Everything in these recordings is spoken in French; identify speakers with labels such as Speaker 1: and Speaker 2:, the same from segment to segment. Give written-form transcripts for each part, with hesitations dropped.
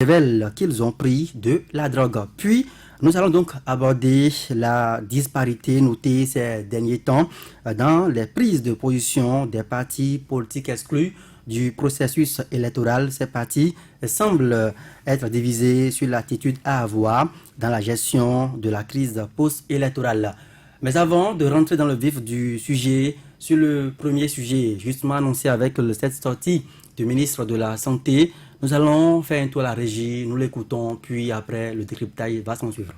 Speaker 1: révèlent qu'ils ont pris de la drogue. Puis, nous allons donc aborder la disparité notée ces derniers temps dans les prises de position des partis politiques exclus du processus électoral. Ces partis semblent être divisés sur l'attitude à avoir dans la gestion de la crise post-électorale. Mais avant de rentrer dans le vif du sujet, sur le premier sujet justement annoncé avec cette sortie du ministre de la Santé, nous allons faire un tour à la régie, nous l'écoutons, puis après le décryptage va s'en suivre.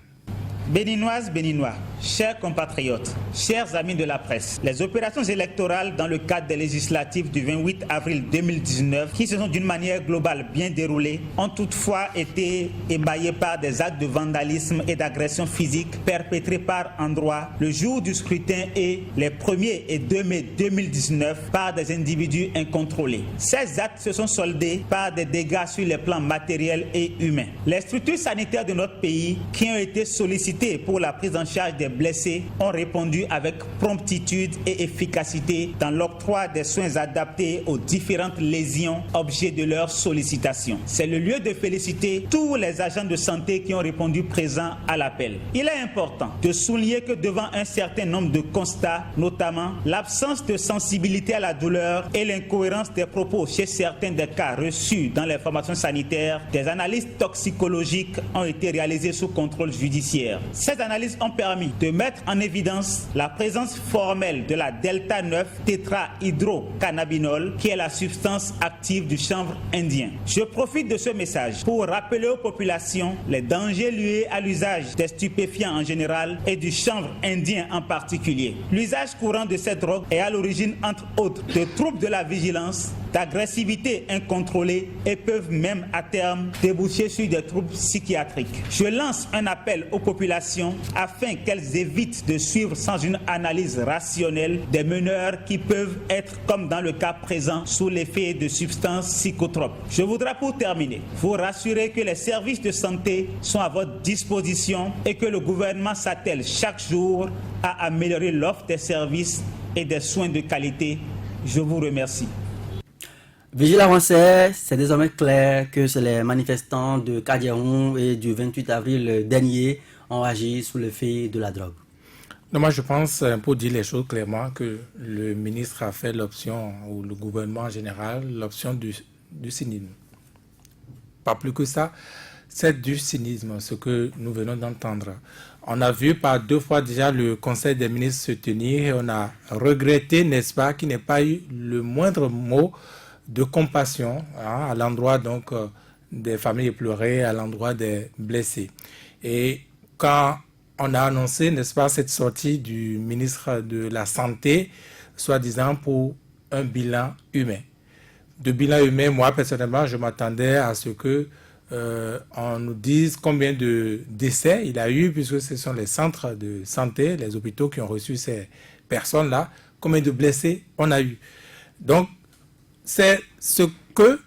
Speaker 2: Béninoises, Béninois, chers compatriotes, chers amis de la presse, les opérations électorales dans le cadre des législatives du 28 avril 2019, qui se sont d'une manière globale bien déroulées, ont toutefois été émaillées par des actes de vandalisme et d'agression physique perpétrés par endroits le jour du scrutin et les 1er et 2 mai 2019 par des individus incontrôlés. Ces actes se sont soldés par des dégâts sur les plans matériels et humains. Les structures sanitaires de notre pays qui ont été sollicitées pour la prise en charge des blessés ont répondu avec promptitude et efficacité dans l'octroi des soins adaptés aux différentes lésions objets de leur sollicitation. C'est le lieu de féliciter tous les agents de santé qui ont répondu présents à l'appel. Il est important de souligner que devant un certain nombre de constats, notamment l'absence de sensibilité à la douleur et l'incohérence des propos chez certains des cas reçus dans les formations sanitaires, des analyses toxicologiques ont été réalisées sous contrôle judiciaire. Ces analyses ont permis de mettre en évidence la présence formelle de la delta 9 tétrahydrocannabinol, qui est la substance active du chanvre indien. Je profite de ce message pour rappeler aux populations les dangers liés à l'usage des stupéfiants en général et du chanvre indien en particulier. L'usage courant de cette drogue est à l'origine, entre autres, de troubles de la vigilance, d'agressivité incontrôlée et peuvent même à terme déboucher sur des troubles psychiatriques. Je lance un appel aux populations afin qu'elles évitent de suivre sans une analyse rationnelle des meneurs qui peuvent être, comme dans le cas présent, sous l'effet de substances psychotropes. Je voudrais pour terminer vous rassurer que les services de santé sont à votre disposition et que le gouvernement s'attelle chaque jour à améliorer l'offre des services et des soins de qualité. Je vous remercie.
Speaker 1: Vigile avancé, c'est désormais clair que c'est les manifestants de Kadiaoun et du 28 avril dernier ont agi sous l'effet de la drogue.
Speaker 3: Non, moi je pense, pour dire les choses clairement, que le ministre a fait l'option, ou le gouvernement en général, l'option du cynisme. Pas plus que ça, c'est du cynisme, ce que nous venons d'entendre. On a vu par 2 fois déjà le Conseil des ministres se tenir et on a regretté, n'est-ce pas, qu'il n'y ait pas eu le moindre mot de compassion à l'endroit donc des familles éplorées, à l'endroit des blessés. Et quand on a annoncé, n'est-ce pas, cette sortie du ministre de la Santé, soi-disant pour un bilan humain. De bilan humain, moi personnellement, je m'attendais à ce que on nous dise combien de décès il a eu, puisque ce sont les centres de santé, les hôpitaux qui ont reçu ces personnes-là, combien de blessés on a eu. Donc, c'est ce que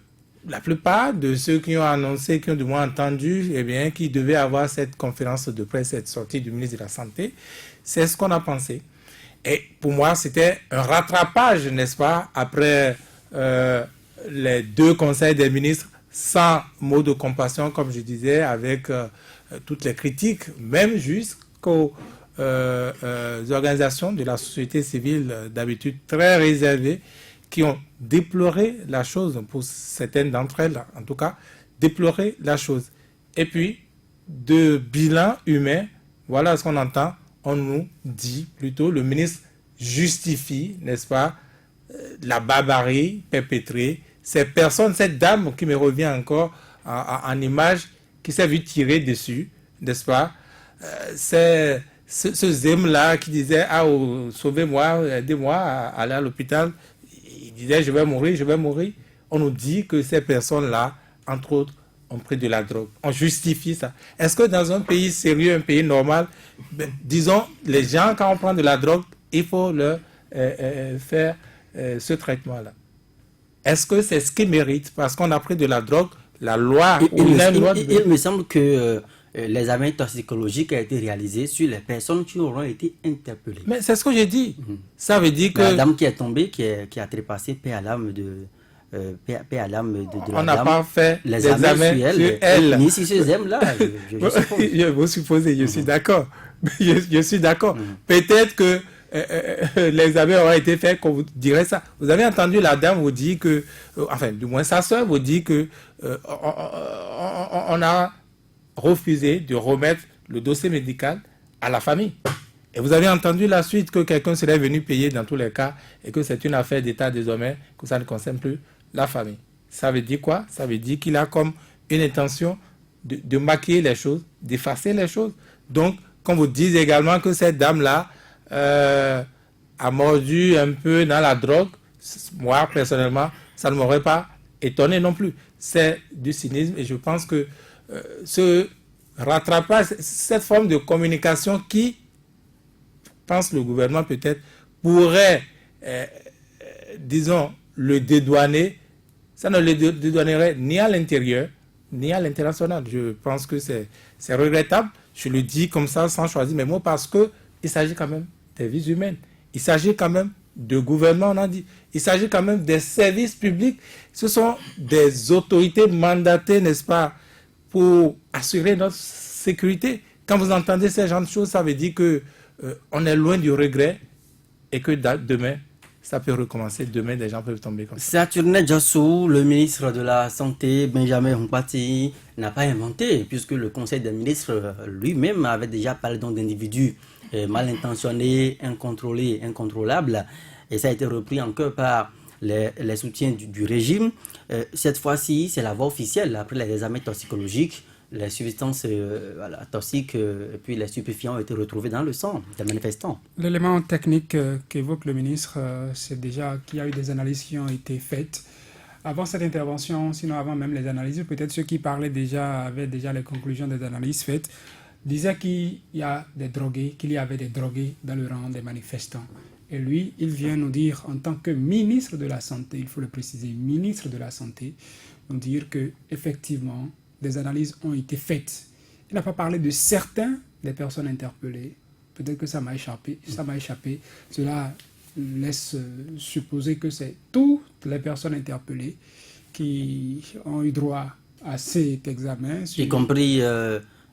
Speaker 3: la plupart de ceux qui ont annoncé, qui ont du moins entendu, eh bien, qui devaient avoir cette conférence de presse, cette sortie du ministre de la Santé, c'est ce qu'on a pensé. Et pour moi, c'était un rattrapage, n'est-ce pas, après les 2 conseils des ministres, sans mot de compassion, comme je disais, avec toutes les critiques, même jusqu'aux organisations de la société civile, d'habitude très réservées, qui ont déploré la chose, pour certaines d'entre elles, en tout cas, déploré la chose. Et puis, de bilan humain, voilà ce qu'on entend, on nous dit plutôt, le ministre justifie, n'est-ce pas, la barbarie perpétrée. Ces personnes, cette dame qui me revient encore en image, qui s'est vue tirer dessus, n'est-ce pas, c'est ce zème-là qui disait « Ah, oh, sauvez-moi, aidez-moi à aller à l'hôpital ». Il disait « je vais mourir ». On nous dit que ces personnes-là, entre autres, ont pris de la drogue. On justifie ça. Est-ce que dans un pays sérieux, un pays normal, disons, les gens, quand on prend de la drogue, il faut leur faire ce traitement-là. Est-ce que c'est ce qu'ils méritent? Parce qu'on a pris de la drogue, la loi...
Speaker 1: Il me semble que l'examen toxicologique a été réalisé sur les personnes qui auront été interpellées.
Speaker 3: Mais c'est ce que j'ai dit. Ça veut dire que...
Speaker 1: La dame qui est tombée, qui a trépassé, paix à l'âme de paix à l'âme de la
Speaker 3: On n'a
Speaker 1: dame.
Speaker 3: pas fait
Speaker 1: Les
Speaker 3: d'examen
Speaker 1: amens
Speaker 3: sur
Speaker 1: sur
Speaker 3: elle.
Speaker 1: Ni si ces là, je suppose.
Speaker 3: Vous supposez, je suis d'accord. Je suis d'accord. Peut-être que l'examen aura été fait, qu'on vous dirait ça. Vous avez entendu la dame vous dire que, enfin, du moins sa soeur vous dit que on a refusé de remettre le dossier médical à la famille. Et vous avez entendu la suite que quelqu'un serait venu payer dans tous les cas et que c'est une affaire d'État désormais, que ça ne concerne plus la famille. Ça veut dire quoi? Ça veut dire qu'il a comme une intention de maquiller les choses, d'effacer les choses. Donc, quand vous dites également que cette dame-là a mordu un peu dans la drogue, moi, personnellement, ça ne m'aurait pas étonné non plus. C'est du cynisme et je pense que ce rattrapage, cette forme de communication qui, pense le gouvernement peut-être, pourrait, disons, le dédouaner, ça ne le dédouanerait ni à l'intérieur, ni à l'international. Je pense que c'est regrettable. Je le dis comme ça, sans choisir mes mots, parce qu'il s'agit quand même des vies humaines. Il s'agit quand même de gouvernement, on a dit. Il s'agit quand même des services publics. Ce sont des autorités mandatées, n'est-ce pas, pour assurer notre sécurité. Quand vous entendez ces genres de choses, ça veut dire que on est loin du regret et que demain, ça peut recommencer. Demain, des gens peuvent tomber comme ça.
Speaker 1: Saturne Djassou, le ministre de la Santé, Benjamin Humpati, n'a pas inventé, puisque le Conseil des ministres lui-même avait déjà parlé d'individus mal intentionnés, incontrôlés, incontrôlables. Et ça a été repris en cœur par les soutiens du régime. Cette fois-ci, c'est la voie officielle. Après les examens toxicologiques, les substances toxiques et puis les stupéfiants ont été retrouvés dans le sang des manifestants.
Speaker 4: L'élément technique qu'évoque le ministre, c'est déjà qu'il y a eu des analyses qui ont été faites. Avant cette intervention, sinon avant même les analyses, peut-être ceux qui parlaient déjà avaient déjà les conclusions des analyses faites, disaient qu'il y a des drogués, qu'il y avait des drogués dans le rang des manifestants. Et lui, il vient nous dire, en tant que ministre de la Santé, il faut le préciser, ministre de la Santé, nous dire qu'effectivement, des analyses ont été faites. Il n'a pas parlé de certains des personnes interpellées. Peut-être que ça m'a échappé. Cela laisse supposer que c'est toutes les personnes interpellées qui ont eu droit à cet examen.
Speaker 1: Y compris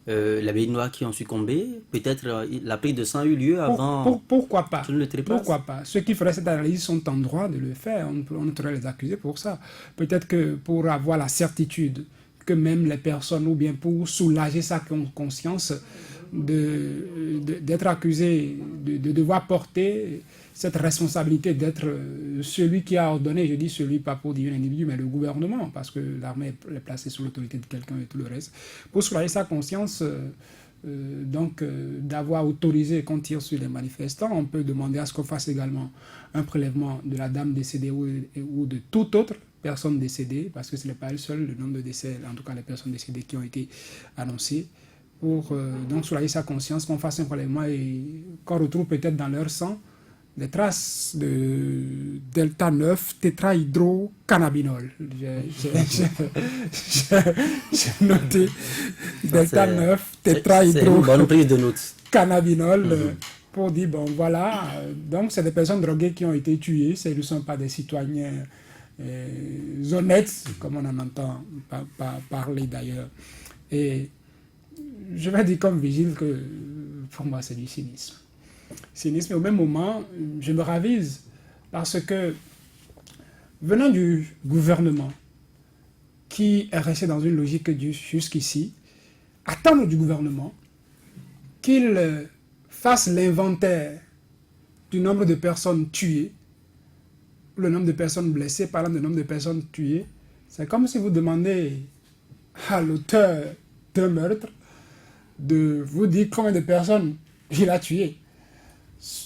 Speaker 1: les Béninois qui ont succombé. Peut-être la prise de sang a eu lieu avant.
Speaker 4: Pourquoi pas?
Speaker 1: Pourquoi
Speaker 4: pas? Ceux qui feraient cette analyse sont en droit de le faire. On ne pourrait les accuser pour ça. Peut-être que pour avoir la certitude que même les personnes, ou bien pour soulager sa conscience d'être accusé, de devoir porter cette responsabilité d'être celui qui a ordonné, je dis celui pas pour dire un individu, mais le gouvernement, parce que l'armée est placée sous l'autorité de quelqu'un et tout le reste, pour soulager sa conscience, d'avoir autorisé qu'on tire sur les manifestants. On peut demander à ce qu'on fasse également un prélèvement de la dame décédée ou de toute autre personnes décédées, parce que ce n'est pas elle seule, le nombre de décès, en tout cas les personnes décédées qui ont été annoncées, pour donc soulager sa conscience, qu'on fasse un prélèvement et qu'on retrouve peut-être dans leur sang des traces de delta 9 tétrahydrocannabinol. J'ai noté delta 9 tétrahydrocannabinol pour dire, bon voilà, donc c'est des personnes droguées qui ont été tuées, ce ne sont pas des citoyens honnêtes, comme on en entend parler d'ailleurs. Et je vais dire comme vigile que pour moi c'est du cynisme. Cynisme, et au même moment, je me ravise parce que venant du gouvernement qui est resté dans une logique jusqu'ici, attendre du gouvernement qu'il fasse l'inventaire du nombre de personnes tuées, le nombre de personnes blessées, parlant du nombre de personnes tuées, c'est comme si vous demandez à l'auteur d'un meurtre de vous dire combien de personnes il a tuées.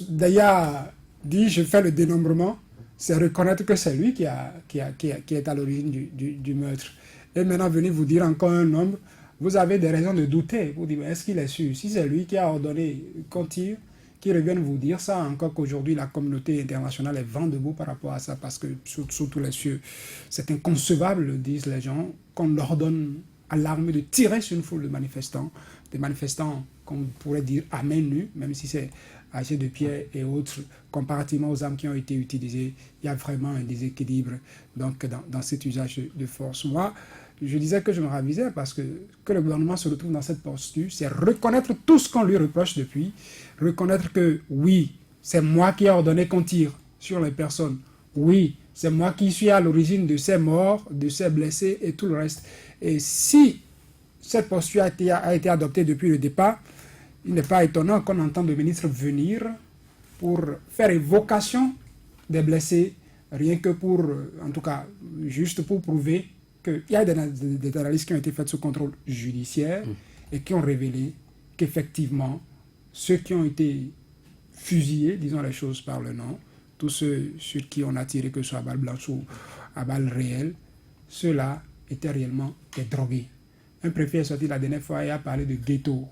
Speaker 4: D'ailleurs, dit je fais le dénombrement, c'est reconnaître que c'est lui qui est à l'origine du meurtre. Et maintenant, venir vous dire encore un nombre, vous avez des raisons de douter. Vous dites, est-ce qu'il est sûr? Si c'est lui qui a ordonné qu'on tire, qui reviennent vous dire ça, encore qu'aujourd'hui la communauté internationale est vent debout par rapport à ça, parce que sous tous les cieux, c'est inconcevable, disent les gens, qu'on ordonne à l'armée de tirer sur une foule de manifestants, des manifestants qu'on pourrait dire à main nue, même si c'est à jet de pierre et autres, comparativement aux armes qui ont été utilisées, il y a vraiment un déséquilibre donc, dans cet usage de force. Moi, je disais que je me ravisais parce que le gouvernement se retrouve dans cette posture, c'est reconnaître tout ce qu'on lui reproche depuis, reconnaître que oui, c'est moi qui ai ordonné qu'on tire sur les personnes, oui, c'est moi qui suis à l'origine de ces morts, de ces blessés et tout le reste. Et si cette posture a été adoptée depuis le départ, il n'est pas étonnant qu'on entende le ministre venir pour faire évocation des blessés, rien que pour, en tout cas, juste pour prouver qu'il y a des analyses qui ont été faites sous contrôle judiciaire et qui ont révélé qu'effectivement, ceux qui ont été fusillés, disons les choses par le nom, tous ceux sur qui on a tiré, que ce soit à balles blanches ou à balles réelles, ceux-là étaient réellement des drogués. Un préfet est sorti la dernière fois et a parlé de ghetto.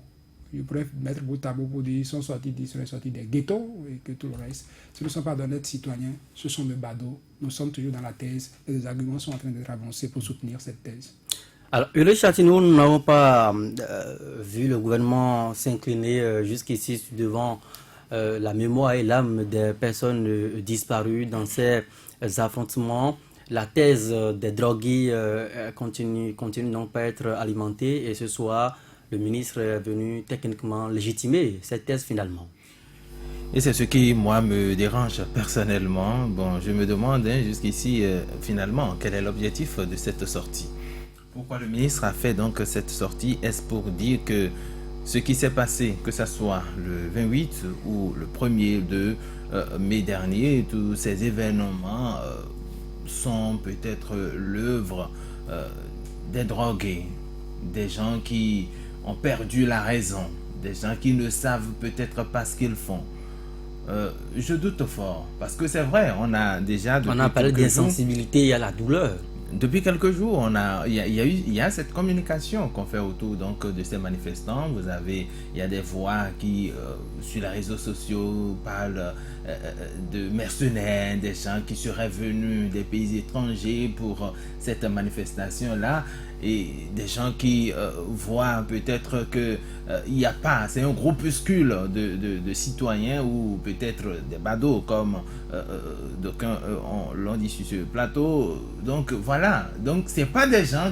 Speaker 4: Je pourrais mettre bout à bout pour dire qu'ils sont sortis des ghettos et que tout le reste, ce ne sont pas d'honnêtes citoyens, ce sont des badauds. Nous sommes toujours dans la thèse et des arguments sont en train d'être avancés pour soutenir cette thèse.
Speaker 1: Alors, Ulrich Châtillon, nous n'avons pas vu le gouvernement s'incliner jusqu'ici devant la mémoire et l'âme des personnes disparues dans ces affrontements. La thèse des drogués continue donc pas à être alimentée et ce soir, le ministre est venu techniquement légitimer cette thèse finalement.
Speaker 5: Et c'est ce qui, moi, me dérange personnellement. Bon, je me demande jusqu'ici, finalement, quel est l'objectif de cette sortie. Pourquoi le ministre a fait donc cette sortie? Est-ce pour dire que ce qui s'est passé, que ce soit le 28 ou le 1er de mai dernier, tous ces événements sont peut-être l'œuvre des drogués, des gens qui ont perdu la raison, des gens qui ne savent peut-être pas ce qu'ils font. Je doute fort, parce que c'est vrai, on a déjà...
Speaker 1: On a parlé d'insensibilité à la douleur.
Speaker 5: Depuis quelques jours, il y a cette communication qu'on fait autour donc, de ces manifestants. Il y a des voix qui, sur les réseaux sociaux, parlent de mercenaires, des gens qui seraient venus des pays étrangers pour cette manifestation-là. Et des gens qui voient peut-être qu'il n'y a pas, c'est un groupuscule de citoyens ou peut-être des badauds comme d'aucuns l'ont dit sur ce plateau. Donc voilà, donc c'est pas des gens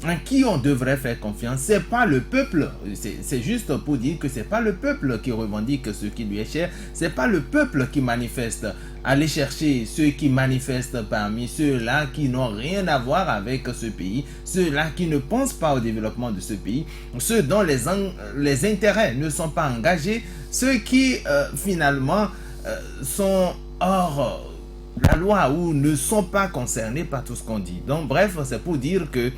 Speaker 5: en qui on devrait faire confiance, c'est pas le peuple, c'est juste pour dire que c'est pas le peuple qui revendique ce qui lui est cher, c'est pas le peuple qui manifeste. Allez chercher ceux qui manifestent parmi ceux-là qui n'ont rien à voir avec ce pays, ceux-là qui ne pensent pas au développement de ce pays, ceux dont les intérêts ne sont pas engagés, ceux qui finalement sont hors la loi ou ne sont pas concernés par tout ce qu'on dit. Donc bref, c'est pour dire que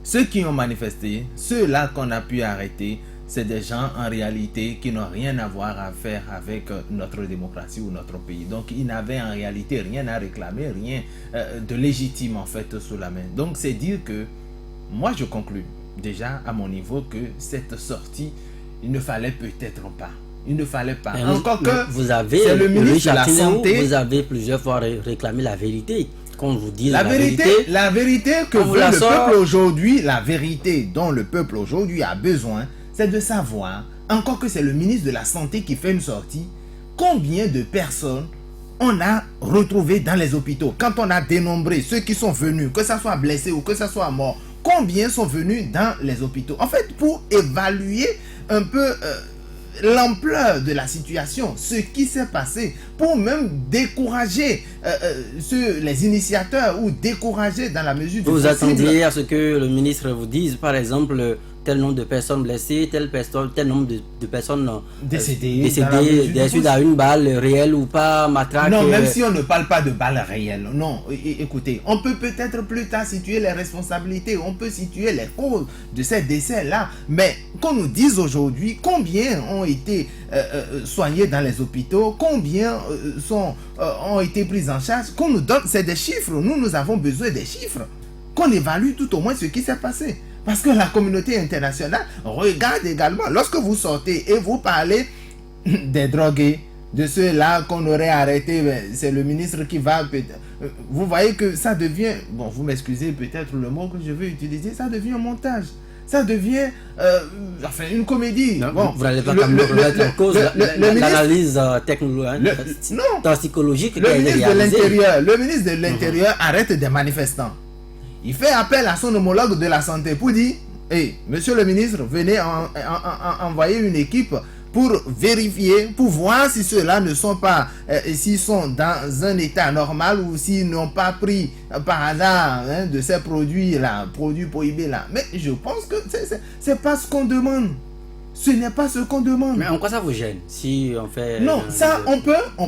Speaker 5: ceux qui ont manifesté, ceux-là qu'on a pu arrêter, c'est des gens en réalité qui n'ont rien à voir à faire avec notre démocratie ou notre pays. Donc ils n'avaient en réalité rien à réclamer, rien de légitime en fait sous la main. Donc c'est dire que moi je conclus déjà à mon niveau que cette sortie, il ne fallait peut-être pas. Il ne fallait pas. Encore que c'est le ministre de la Santé.
Speaker 1: Vous avez plusieurs fois réclamé la vérité. Qu'on vous dise
Speaker 5: la vérité que veut le peuple aujourd'hui, la vérité dont le peuple aujourd'hui a besoin, c'est de savoir, encore que c'est le ministre de la Santé qui fait une sortie, combien de personnes on a retrouvées dans les hôpitaux. Quand on a dénombré ceux qui sont venus, que ce soit blessés ou que ce soit morts, combien sont venus dans les hôpitaux. En fait, pour évaluer un peu l'ampleur de la situation, ce qui s'est passé, pour même décourager les initiateurs ou décourager dans la mesure du possible.
Speaker 1: Vous attendiez à ce que le ministre vous dise, par exemple, tel nombre de personnes blessées, tel nombre de personnes décédées suite à une balle réelle ou pas, matraque.
Speaker 5: Non, même si on ne parle pas de balle réelle. Non, écoutez, on peut peut-être plus tard situer les responsabilités, on peut situer les causes de ces décès-là, mais qu'on nous dise aujourd'hui combien ont été soignés dans les hôpitaux, combien ont été pris en charge, qu'on nous donne, c'est des chiffres. Nous avons besoin des chiffres, qu'on évalue tout au moins ce qui s'est passé. Parce que la communauté internationale regarde également. Lorsque vous sortez et vous parlez des drogués, de ceux-là qu'on aurait arrêtés, c'est le ministre qui va... Vous voyez que ça devient... Bon, vous m'excusez peut-être le mot que je veux utiliser, ça devient un montage. ça devient une comédie.
Speaker 1: Non,
Speaker 5: bon,
Speaker 1: vous n'allez pas remettre en cause l'analyse toxicologique qui a été réalisée.
Speaker 5: Le ministre de l'Intérieur arrête des manifestants. Il fait appel à son homologue de la santé pour dire hey, monsieur le ministre, venez envoyer une équipe pour vérifier, pour voir si ceux-là ne sont pas, s'ils sont dans un état normal ou s'ils n'ont pas pris par hasard de ces produits-là, produits prohibés là. Mais je pense que c'est pas ce qu'on demande. Ce n'est pas ce qu'on demande.
Speaker 1: Mais en quoi ça vous gêne si on fait...
Speaker 5: Non, ça on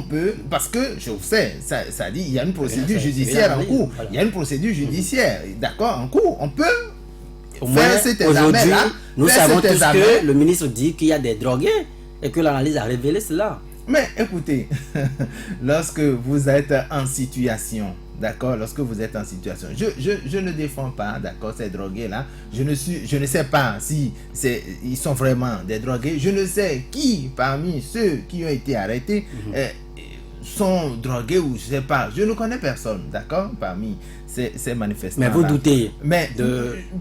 Speaker 5: peut, parce que je sais, ça dit, il y a une procédure judiciaire en cours. Voilà. Il y a une procédure judiciaire, d'accord, en cours. On peut faire cet examen-là.
Speaker 1: Nous savons tous que le ministre dit qu'il y a des drogués et que l'analyse a révélé cela.
Speaker 5: Mais écoutez, lorsque vous êtes en situation, d'accord, lorsque vous êtes en situation, je ne défends pas, d'accord, ces drogués-là. Je ne sais pas si ils sont vraiment des drogués. Je ne sais qui parmi ceux qui ont été arrêtés sont drogués ou je sais pas. Je ne connais personne, d'accord, parmi ces manifestants.
Speaker 1: Mais vous doutez.
Speaker 5: Mais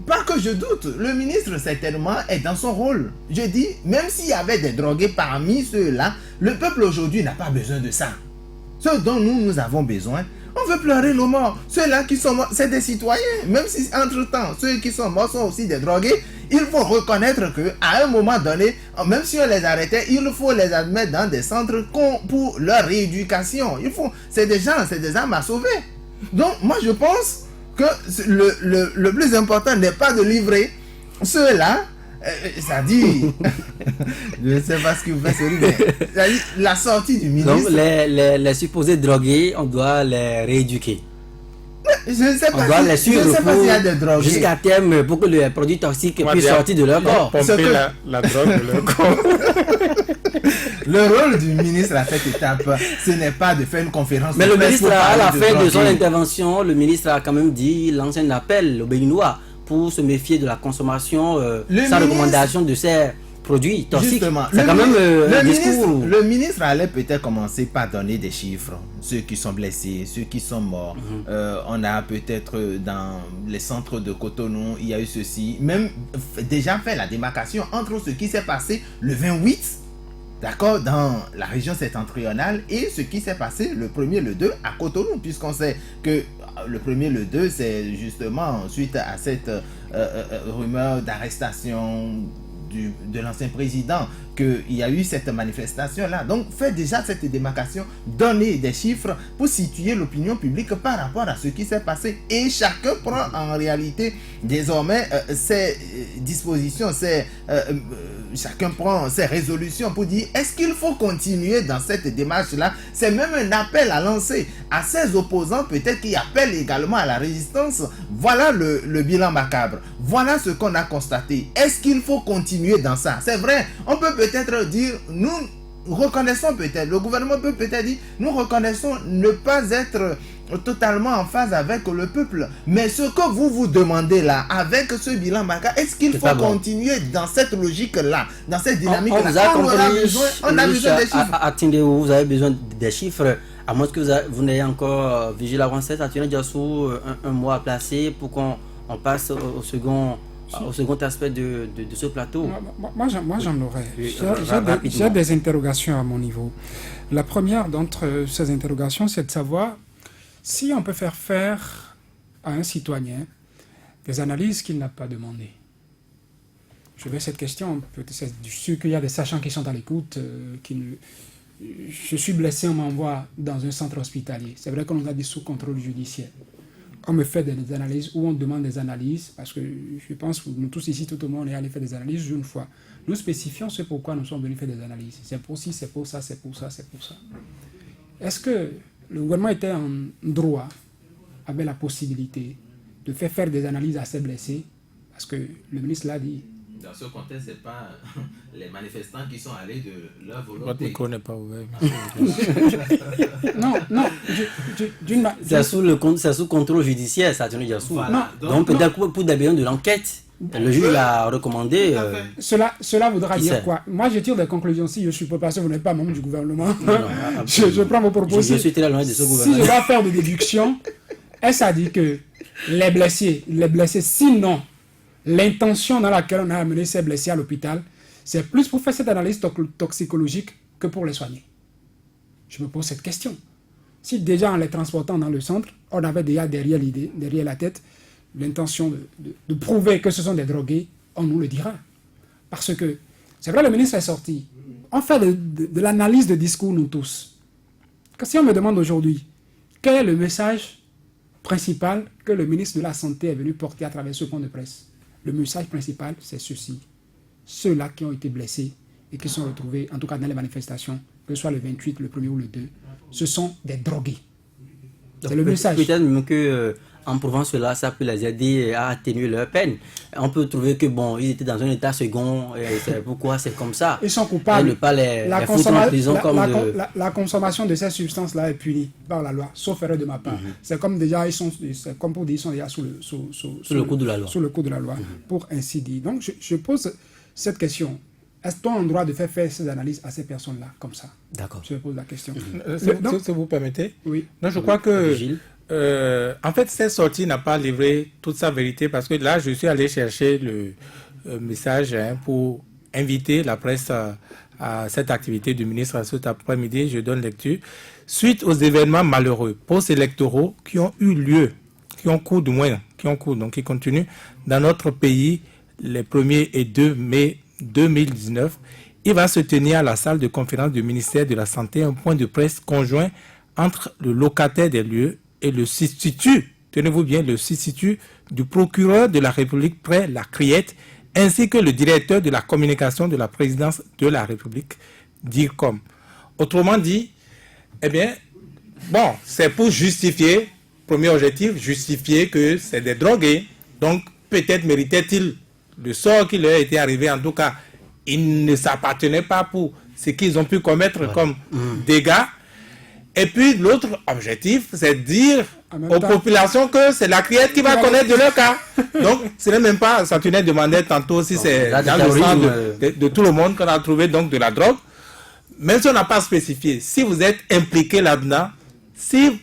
Speaker 5: pas que je doute. Le ministre certainement est dans son rôle. Je dis, même s'il y avait des drogués parmi ceux-là, le peuple aujourd'hui n'a pas besoin de ça. Ce dont nous avons besoin, on veut pleurer nos morts. Ceux-là qui sont morts, c'est des citoyens. Même si entre-temps, ceux qui sont morts sont aussi des drogués, il faut reconnaître qu'à un moment donné, même si on les arrêtait, il faut les admettre dans des centres pour leur rééducation. C'est des âmes à sauver. Donc, moi, je pense que le plus important n'est pas de livrer ceux-là. Ça dit, je ne sais pas ce que vous faites, mais ça dit, la sortie du ministre.
Speaker 1: Donc, les supposés drogués, on doit les rééduquer.
Speaker 5: Je ne sais pas,
Speaker 1: on doit les suivre
Speaker 5: s'il y a des drogués.
Speaker 1: Jusqu'à terme pour que les produits toxiques puissent sortir de leur corps.
Speaker 3: Pomper la drogue de leur corps.
Speaker 5: Le rôle du ministre à cette étape, ce n'est pas de faire une conférence.
Speaker 1: Mais le ministre, à la fin de son intervention, le ministre a quand même dit, lancé un appel aux Béninois pour se méfier de la consommation sans recommandation de ces produits toxiques.
Speaker 5: Justement,
Speaker 1: c'est quand même un discours.
Speaker 5: Le ministre allait peut-être commencer par donner des chiffres. Ceux qui sont blessés, ceux qui sont morts. On a peut-être dans les centres de Cotonou, il y a eu ceci. Même déjà fait la démarcation entre ce qui s'est passé le 28, d'accord, dans la région septentrionale et ce qui s'est passé le 1er, le 2 à Cotonou, puisqu'on sait que le 1er, le 2, c'est justement suite à cette rumeur d'arrestation de l'ancien président qu'il y a eu cette manifestation-là. Donc, faites déjà cette démarcation, donnez des chiffres pour situer l'opinion publique par rapport à ce qui s'est passé. Et chacun prend en réalité désormais ses dispositions, chacun prend ses résolutions pour dire est-ce qu'il faut continuer dans cette démarche-là. C'est même un appel à lancer à ses opposants, peut-être qui appellent également à la résistance. Voilà le bilan macabre. Voilà ce qu'on a constaté. Est-ce qu'il faut continuer dans ça? C'est vrai, on peut peut-être dire, nous reconnaissons peut-être, le gouvernement peut peut-être dire, nous reconnaissons ne pas être totalement en phase avec le peuple. Mais ce que vous demandez là, avec ce bilan macabre, est-ce qu'il faut continuer dans cette logique-là, dans cette dynamique-là?
Speaker 1: On a besoin des chiffres. Attendez, vous avez besoin des chiffres, à moins que vous n'ayez encore vigilé avant cette atelier Diassou, un mois à placer pour qu'on passe au second aspect de ce plateau.
Speaker 4: Moi j'en aurais. J'ai des interrogations à mon niveau. La première d'entre ces interrogations, c'est de savoir si on peut faire à un citoyen des analyses qu'il n'a pas demandées. Je vais cette question, je suis sûr qu'il y a des sachants qui sont à l'écoute, je suis blessé, on m'envoie dans un centre hospitalier. C'est vrai qu'on nous a dit sous contrôle judiciaire. On me fait des analyses ou on demande des analyses, parce que je pense que nous tous ici, tout le monde est allé faire des analyses une fois. Nous spécifions ce pourquoi nous sommes venus faire des analyses. C'est pour ci, c'est pour ça, c'est pour ça, c'est pour ça. Est-ce que le gouvernement était en droit, avait la possibilité de faire des analyses à ces blessés? Parce que le ministre l'a dit.
Speaker 5: Dans ce contexte, ce n'est pas les manifestants qui sont allés de leur volonté.
Speaker 3: Votre micro n'est pas ouvert.
Speaker 4: Non.
Speaker 1: C'est sous contrôle judiciaire, ça a tenu Diassou. Voilà. Donc peut-être pour des besoins de l'enquête, le juge l'a recommandé.
Speaker 4: Cela voudra dire quoi? Moi, je tire des conclusions. Si je suis pas parce que vous n'êtes pas membre du gouvernement, je prends vos propositions.
Speaker 1: Je suis très loin de ce gouvernement.
Speaker 4: Si je dois faire des déductions, est-ce à dire que les blessés, sinon l'intention dans laquelle on a amené ces blessés à l'hôpital, c'est plus pour faire cette analyse toxicologique que pour les soigner. Je me pose cette question. Si déjà en les transportant dans le centre, on avait déjà derrière la tête, l'intention de prouver que ce sont des drogués, on nous le dira. Parce que, c'est vrai, le ministre est sorti. On fait de l'analyse de discours, nous tous. Que si on me demande aujourd'hui, quel est le message principal que le ministre de la Santé est venu porter à travers ce point de presse? Le message principal, c'est ceci. Ceux-là qui ont été blessés et qui sont retrouvés, en tout cas dans les manifestations, que ce soit le 28, le 1er ou le 2, ce sont des drogués. C'est le message.
Speaker 1: Peut-être même que en prouvant cela, ça peut les aider à atténuer leur peine. On peut trouver que bon, ils étaient dans un état second, et c'est pourquoi c'est comme ça.
Speaker 4: Ils sont coupables.
Speaker 1: Et ne pas les foutre en prison
Speaker 4: la consommation de ces substances-là est punie par la loi, sauf erreur de ma part. C'est comme déjà c'est comme pour dire, ils sont déjà sous le
Speaker 1: coup de la loi.
Speaker 4: Sous le coup de la loi, pour ainsi dire. Donc je pose cette question. Est-ce qu'on a le droit de faire ces analyses à ces personnes-là, comme ça?
Speaker 1: D'accord.
Speaker 4: Je pose la question.
Speaker 3: Si vous permettez.
Speaker 4: Oui.
Speaker 3: Non, je crois que, en fait, cette sortie n'a pas livré toute sa vérité parce que là, je suis allé chercher le message pour inviter la presse à cette activité du ministre cet après-midi. Je donne lecture. Suite aux événements malheureux post-électoraux qui ont eu lieu, qui continuent dans notre pays les 1er et 2 mai 2019, il va se tenir à la salle de conférence du ministère de la Santé un point de presse conjoint entre le locataire des lieux et le substitut, tenez-vous bien, le substitut du procureur de la République près la Criette, ainsi que le directeur de la communication de la présidence de la République, DIRCOM. Autrement dit, c'est pour justifier, premier objectif, justifier que c'est des drogués, donc peut-être méritait-il le sort qui leur a été arrivé. En tout cas, ils ne s'appartenaient pas pour ce qu'ils ont pu commettre comme dégâts. Et puis, l'autre objectif, c'est de dire aux populations que c'est la Criette qui va connaître de leur cas. Donc, ce n'est même pas, ça tenait demandé tantôt si c'est dans le sang de tout le monde qu'on a trouvé donc de la drogue. Même si on n'a pas spécifié, si vous êtes impliqué là-dedans, si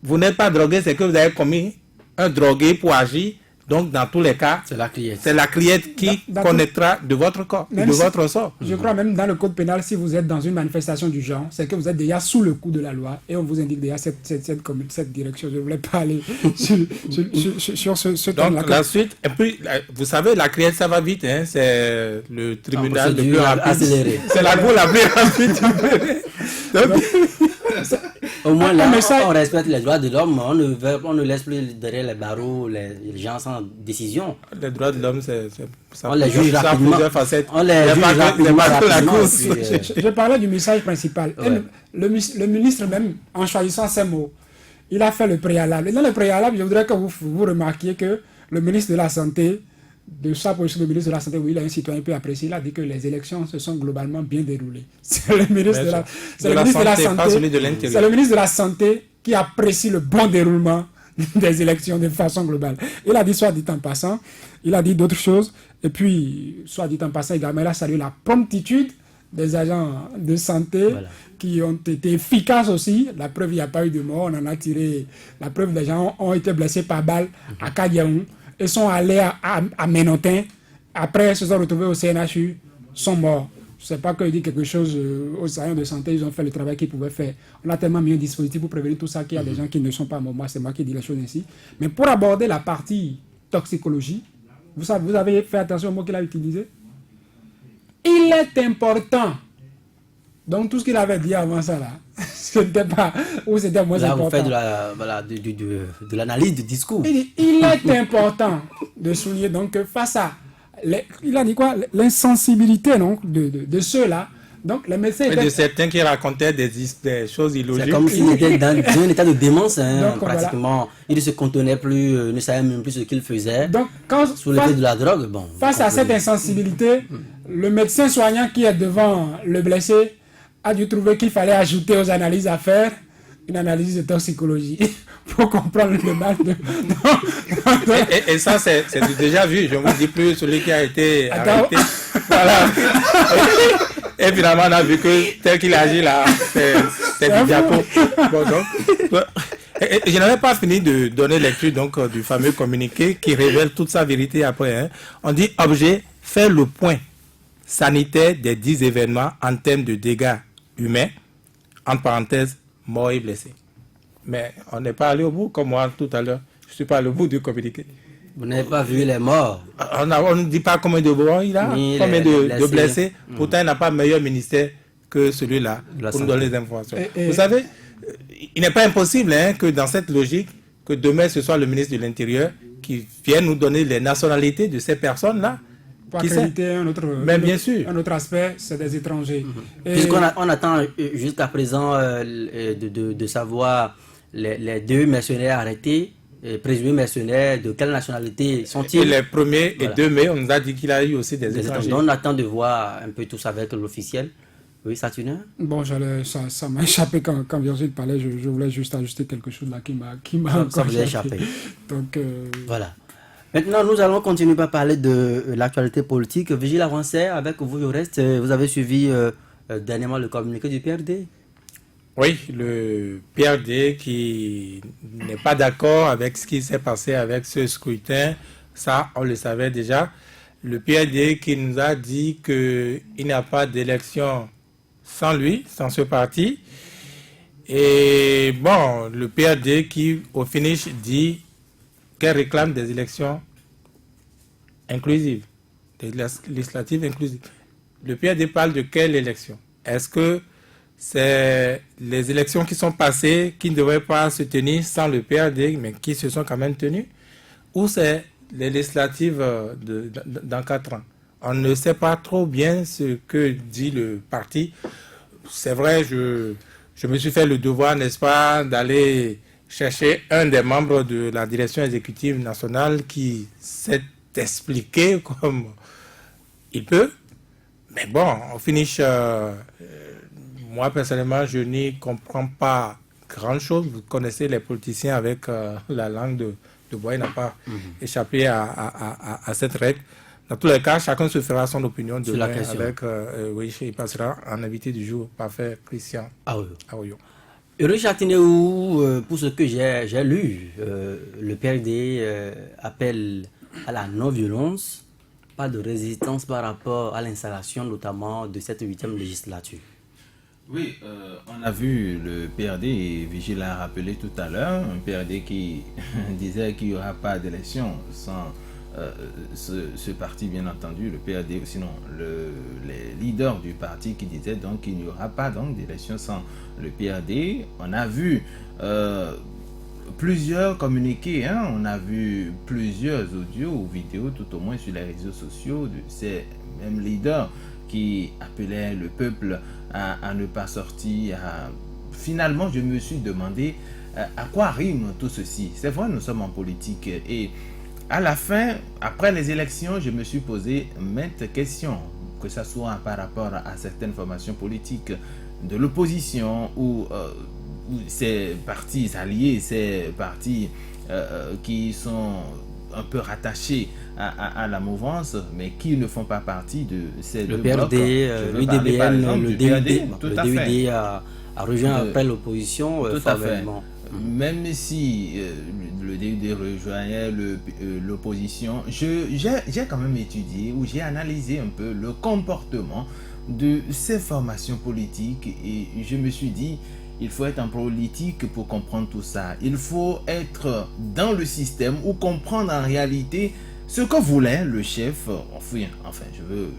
Speaker 3: vous n'êtes pas drogué, c'est que vous avez commis un drogué pour agir. Donc, dans tous les cas, c'est la Criette qui connaîtra de votre corps, de votre sort.
Speaker 4: Je crois même dans le code pénal, si vous êtes dans une manifestation du genre, c'est que vous êtes déjà sous le coup de la loi et on vous indique déjà cette direction. Je ne voulais pas aller sur ce thème-là.
Speaker 3: Donc, la suite, et puis, vous savez, la Criette, ça va vite, hein, c'est le tribunal le plus rapide. C'est la cour la plus rapide.
Speaker 1: Au moins là, on respecte les droits de l'homme, on ne laisse plus derrière les barreaux les gens sans décision.
Speaker 3: Les droits de l'homme,
Speaker 1: on les juge rapidement.
Speaker 3: Plusieurs facettes.
Speaker 1: On les juge rapidement.
Speaker 4: Je parlais du message principal. Ouais. Le ministre même, en choisissant ces mots, il a fait le préalable. Et dans le préalable, je voudrais que vous remarquiez que le ministre de la Santé, de sa position de ministre de la Santé, où il a un citoyen peu apprécié, il a dit que les élections se sont globalement bien déroulées. C'est le ministre de la Santé, c'est le ministre de la Santé qui apprécie le bon déroulement des élections de façon globale. Il a dit, soit dit en passant, il a dit d'autres choses, et puis, soit dit en passant également, il a salué la promptitude des agents de santé qui ont été efficaces aussi. La preuve, il n'y a pas eu de mort, on en a tiré. La preuve, les gens ont été blessés par balle à Kadiaou. Ils sont allés à Ménotin. Après, ils se sont retrouvés au CNHU, sont morts. Je ne sais pas qu'il dit quelque chose aux agents de santé, ils ont fait le travail qu'ils pouvaient faire. On a tellement mis un dispositif pour prévenir tout ça qu'il y a des gens qui ne sont pas morts. Moi, c'est moi qui dis les choses ainsi. Mais pour aborder la partie toxicologie, vous avez fait attention au mot qu'il a utilisé. Il est important. Donc, tout ce qu'il avait dit avant ça, là, c'était pas, ou c'était moins important.
Speaker 1: Là, vous faites de l'analyse du discours.
Speaker 4: Il est important de souligner donc que face à, il a dit quoi, l'insensibilité donc, de ceux-là. Donc, les médecins
Speaker 3: de certains qui racontaient des choses illogiques.
Speaker 1: C'est comme s'il était dans un état de démence, hein, donc, pratiquement. Il ne se contenait plus, ne savait même plus ce qu'il faisait. Donc, sous l'effet de la drogue, bon.
Speaker 4: Face à cette insensibilité, le médecin soignant qui est devant le blessé a dû trouver qu'il fallait ajouter aux analyses à faire une analyse de toxicologie pour comprendre le mal de...
Speaker 3: et ça, c'est déjà vu. Je ne vous dis plus celui qui a été arrêté. Voilà. Et finalement, on a vu que tel qu'il agit là, c'est du diapo. Bon, donc, Et je n'avais pas fini de donner lecture donc du fameux communiqué qui révèle toute sa vérité après. Hein. On dit objet, faire le point sanitaire des 10 événements en termes de dégâts humains, entre parenthèses, morts et blessés. Mais on n'est pas allé au bout, comme moi tout à l'heure. Je ne suis pas allé au bout du communiqué.
Speaker 1: Vous n'avez pas vu les morts?
Speaker 3: On ne dit pas combien de morts il a,
Speaker 1: Ni
Speaker 3: combien
Speaker 1: les
Speaker 3: de blessés. Pourtant, il n'a pas meilleur ministère que celui-là pour nous donner les informations. Vous savez, il n'est pas impossible que dans cette logique, que demain ce soit le ministre de l'Intérieur qui vienne nous donner les nationalités de ces personnes-là.
Speaker 4: Pour accréditer un autre aspect, c'est des étrangers.
Speaker 1: Puisqu'on attend jusqu'à présent de savoir les 2 mercenaires arrêtés, présumés mercenaires, de quelle nationalité sont-ils?
Speaker 3: Et les premiers et 2 mai, on nous a dit qu'il a eu aussi des étrangers.
Speaker 1: Donc on attend de voir un peu tout ça avec l'officiel. Oui, Saturnin?
Speaker 4: Bon, ça m'a échappé quand Virgile parlait. Je voulais juste ajuster quelque chose là qui m'a
Speaker 1: encore échappé.
Speaker 4: Donc,
Speaker 1: voilà. Maintenant, nous allons continuer par parler de l'actualité politique. Vigile Avancé, avec vous, je reste. Vous avez suivi dernièrement le communiqué du PRD?
Speaker 3: Oui, le PRD qui n'est pas d'accord avec ce qui s'est passé avec ce scrutin, ça, on le savait déjà. Le PRD qui nous a dit qu'il n'y a pas d'élection sans lui, sans ce parti. Et bon, le PRD qui, au finish, dit qu'elle réclame des élections inclusives, des législatives inclusives. Le PRD parle de quelle élection? Est-ce que c'est les élections qui sont passées, qui ne devraient pas se tenir sans le PRD, mais qui se sont quand même tenues? Ou c'est les législatives dans 4 ans? On ne sait pas trop bien ce que dit le parti. C'est vrai, je me suis fait le devoir, n'est-ce pas, d'aller chercher un des membres de la direction exécutive nationale qui s'est expliqué comme il peut. Mais bon, au finish, moi personnellement, je n'y comprends pas grand-chose. Vous connaissez les politiciens avec la langue de bois, il n'a pas échappé à cette règle. Dans tous les cas, chacun se fera son opinion demain avec, oui, il passera en invité du jour, parfait Christian Aoyo.
Speaker 1: Heureux Chatinéou, pour ce que j'ai lu, le PRD appelle à la non-violence, pas de résistance par rapport à l'installation notamment de cette 8e législature.
Speaker 5: Oui, on a vu le PRD, et Vigile l'a rappelé tout à l'heure, un PRD qui disait qu'il n'y aura pas d'élection sans ce parti, bien entendu, le PRD, sinon les leaders du parti qui disaient donc qu'il n'y aura pas donc d'élection sans le PRD. On a vu plusieurs communiqués, on a vu plusieurs audios ou vidéos, tout au moins sur les réseaux sociaux, de ces mêmes leaders qui appelaient le peuple à ne pas sortir. Finalement, je me suis demandé à quoi rime tout ceci. C'est vrai, nous sommes en politique et à la fin, après les élections, je me suis posé maintes questions, que ce soit par rapport à certaines formations politiques de l'opposition ou ces partis alliés, ces partis qui sont un peu rattachés à la mouvance, mais qui ne font pas partie de ces deux blocs.
Speaker 1: l'UDBN, le DUD a rejoint après l'opposition formellement.
Speaker 5: Même si le DUD rejoignait l'opposition, j'ai quand même étudié ou j'ai analysé un peu le comportement de ces formations politiques et je me suis dit, il faut être en politique pour comprendre tout ça. Il faut être dans le système ou comprendre en réalité ce que voulait le chef, enfin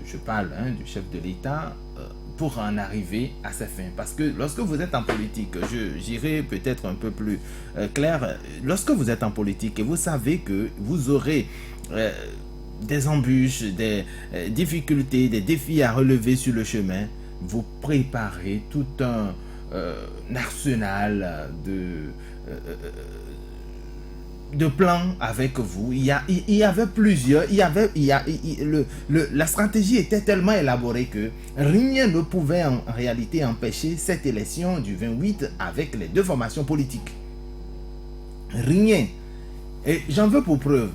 Speaker 5: je parle du chef de l'État, pour en arriver à ses fins. Parce que lorsque vous êtes en politique, j'irai peut-être un peu plus clair, lorsque vous êtes en politique et vous savez que vous aurez des embûches, des difficultés, des défis à relever sur le chemin, vous préparez tout un arsenal de plans avec vous. Il y avait plusieurs, la stratégie était tellement élaborée que rien ne pouvait en réalité empêcher cette élection du 28 avec les deux formations politiques. Rien. Et j'en veux pour preuve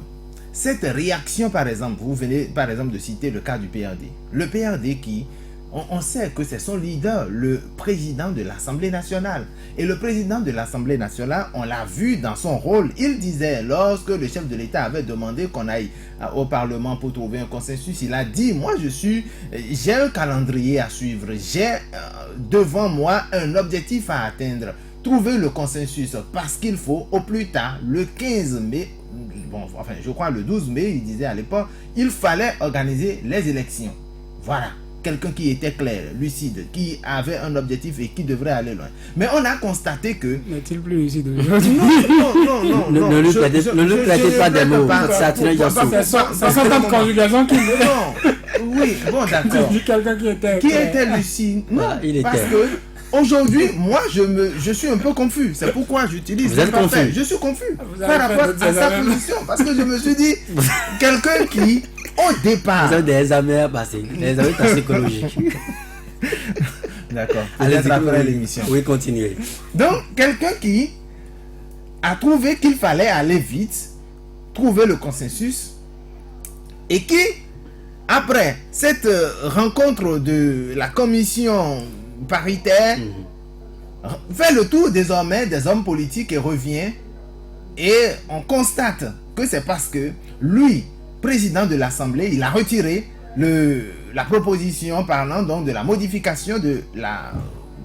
Speaker 5: cette réaction, par exemple, vous venez par exemple de citer le cas du PRD. Le PRD qui on sait que c'est son leader, le président de l'Assemblée nationale. Et le président de l'Assemblée nationale, on l'a vu dans son rôle. Il disait, lorsque le chef de l'État avait demandé qu'on aille au Parlement pour trouver un consensus, il a dit, moi j'ai un calendrier à suivre, j'ai devant moi un objectif à atteindre. Trouver le consensus parce qu'il faut au plus tard le 15 mai, je crois le 12 mai, il disait à l'époque, il fallait organiser les élections. Voilà. Quelqu'un qui était clair, lucide, qui avait un objectif et qui devrait aller loin. Mais on a constaté que...
Speaker 4: N'est-il plus lucide aujourd'hui?
Speaker 5: Non.
Speaker 1: Ne lui prêtez pas des mots. Ça tient déjà sous.
Speaker 4: Ça sent de conjugaison qui...
Speaker 5: Non. Oui, bon, d'accord.
Speaker 4: Quelqu'un qui était
Speaker 5: lucide. Non,
Speaker 1: voilà, il
Speaker 5: parce
Speaker 1: était.
Speaker 5: que aujourd'hui, moi, je suis un peu confus. C'est pourquoi j'utilise...
Speaker 1: Vous êtes confus.
Speaker 5: Je suis confus par rapport à sa position. Parce que je me suis dit, quelqu'un qui... Au départ.
Speaker 1: Vous avez des examens à passer, des examens psychologiques.
Speaker 5: D'accord. Peut-être après l'émission.
Speaker 1: Oui, continuez.
Speaker 5: Donc, quelqu'un qui a trouvé qu'il fallait aller vite, trouver le consensus, et qui, après cette rencontre de la commission paritaire, fait le tour désormais des hommes politiques et revient, et on constate que c'est parce que lui, président de l'Assemblée, il a retiré la proposition parlant donc de la modification de la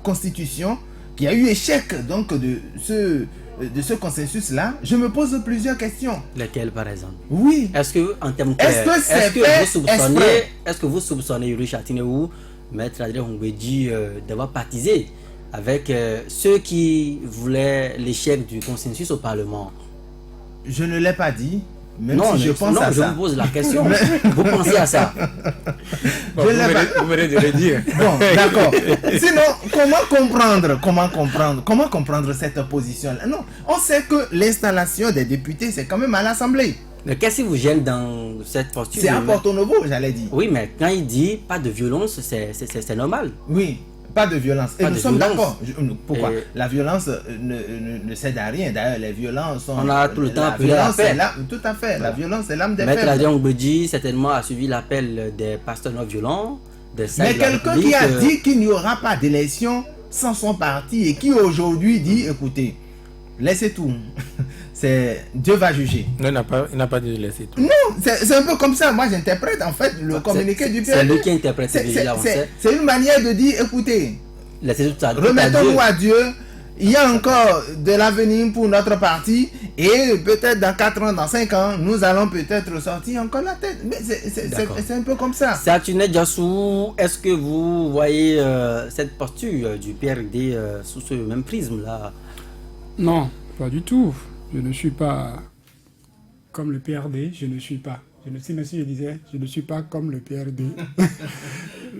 Speaker 5: Constitution qui a eu échec donc de ce consensus-là. Je me pose plusieurs questions.
Speaker 1: Lesquelles, par exemple?
Speaker 5: Oui.
Speaker 1: Est-ce que, en termes clairs, est-ce que vous soupçonnez Yuri Chatiné ou Maître Adrien Hongbeji d'avoir partisé avec ceux qui voulaient l'échec du consensus au Parlement?
Speaker 5: Je ne l'ai pas dit. Même
Speaker 1: non,
Speaker 5: si je pense à
Speaker 1: je
Speaker 5: ça.
Speaker 1: vous pose la question. Vous pensez à ça?
Speaker 3: Bon, vous venez de le dire.
Speaker 5: Bon, d'accord. Sinon, comment comprendre cette position-là? Non, on sait que l'installation des députés, c'est quand même à l'Assemblée.
Speaker 1: Mais qu'est-ce qui vous gêne dans cette posture?
Speaker 5: C'est à Porto Novo, j'allais dire.
Speaker 1: Oui, mais quand il dit pas de violence, c'est normal.
Speaker 5: Oui. Pas de violence. Et nous sommes d'accord. Pourquoi? La violence ne cède à rien. D'ailleurs, les violences sont...
Speaker 1: On a tout le temps appelé à la paix.
Speaker 5: Tout à fait. La violence est l'âme des
Speaker 1: faibles. Maître Adrien Hongbeji, certainement, a suivi l'appel des pasteurs non violents.
Speaker 5: Mais quelqu'un qui a dit qu'il n'y aura pas d'élection sans son parti et qui aujourd'hui dit, écoutez, laissez tout. Dieu va juger.
Speaker 3: Non, il n'a pas dit laisser tout.
Speaker 5: Non, c'est un peu comme ça. Moi, j'interprète en fait le communiqué du PRD.
Speaker 1: C'est lui qui interprète.
Speaker 5: C'est une manière de dire, écoutez,
Speaker 1: remettons-nous
Speaker 5: à Dieu. Il y a encore de l'avenir pour notre parti et peut-être dans 4 ans, dans 5 ans, nous allons peut-être sortir encore la tête. Mais c'est un peu comme ça.
Speaker 1: Satuné Diassou, est-ce que vous voyez cette posture du PRD sous ce même prisme-là?
Speaker 4: Non, pas du tout. Je ne suis pas comme le PRD, je ne suis pas. Si je disais, je ne suis pas comme le PRD.